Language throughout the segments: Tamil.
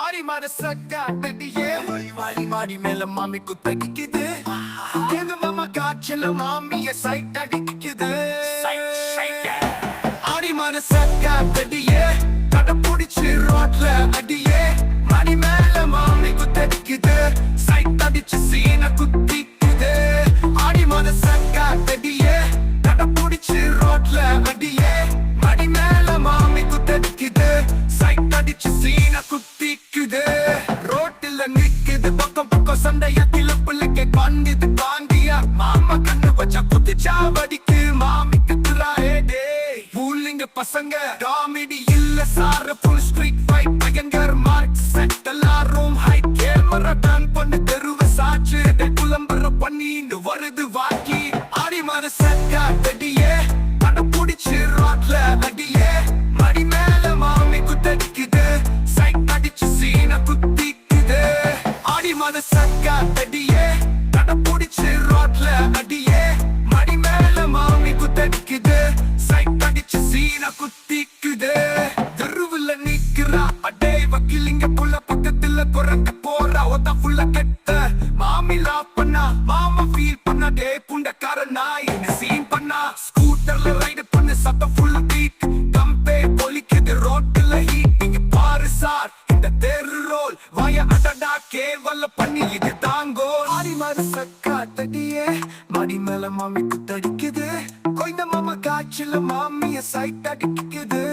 ஆடி மாத சக்காட்டியே வாடி மாடி மேல மாமி குத்தகிக்குது எங்க மாமா காய்ச்சல மாமிய சைட் அடிக்குது ஆடி மாத சக்காட்டியே கட புடிச்சு ரோட்ல அடியே மாடி மேல மாமி குத்தகிக்குது சைட் அடிச்சு சீன குத்திக்குது ஆடி மாத சக்காட்டியே கட புடிச்சு ரோட்ல அடியே மாடி மேல மாமி குத்தகிக்குது சைட் அடிச்சு சீன குத்திக்குது ரோட்டில் நிக்குது பக்கம் பக்கம் சண்டைய கிளப்புலுக்கு காண்டிது காண்டியா மாமா கண்ணு வச்சா குத்திச்சா வடிக்கு மாமிக்கு துறாடே பூலிங்க பசங்க காமெடி இல்ல சார ஃபுல் ஸ்ட்ரீட் ஃபைட் பயங்கர் மார்க் செட் எல்லாரும் ஹை கேமரா டான் பண்ணு தெருவ சாச்சு புலம்பர பண்ணி வருது வாக்கி ஆடி மாத சக்கா தடியே கட புடிச்சு ரோட்ல அடியே மடி மேல மாமி குத்தடிக்குது சைட் அடிச்சு சீன குத்திக்குது ஆடி மாத சக்கா தடியே கட புடிச்சு ரோட்ல அடியே மடி மேல மாமி குத்தடிக்குது சைட் அடிச்சு சீன குத்திக்குது தெருவுல நிக்கிறா அடே வக்கீலிங்க புள்ள பக்கத்துல குறக்க போறா ஒத்த புள்ள கெட்ட மாமி லா பண்ணா மாமா ஃபீல் பண்ணா டே புண்டக்கார நாய் சீன் பண்ணா ஸ்கூட்டர்ல ரைடு பண்ணு சத்தம் ஃபுல் பீட் கம்பே பொலிக்குது ரோட்ல ஹீட் இங்க பாரு சார் இந்த தெரு ரோல் வாய அடடா கேவல பண்ணி இது தாங்கோ ஆடி மாத சக்கா தடியே மடி மேல மாமி குத்தடிக்குது கொய்ந்த மாமா காய்ச்சல மாமிய சைட் அடிக்குது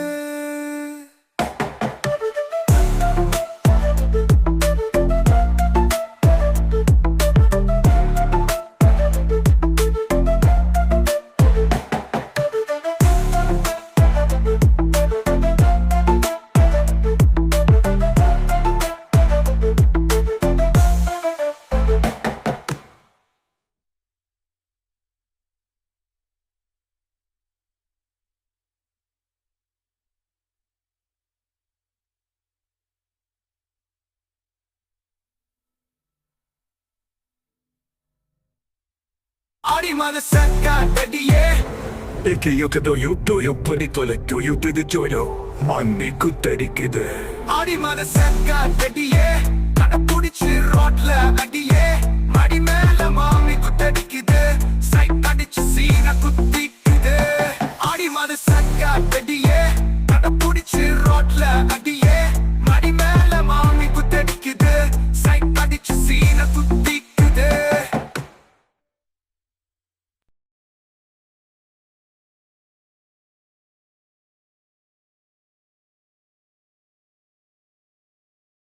ஆடி மாத சக்கா தடியே Io che do io peditole do io peditoio Mammi குத்தடிக்குது ஆடி மாத சக்கா தடியே கட புடிச்சு ரோட்ல அடியே மடி மேல மாமி குத்தடிக்குது சைட் அடிச்சு சீன குத்திக்குது ஆடி மாத சக்கா தடியே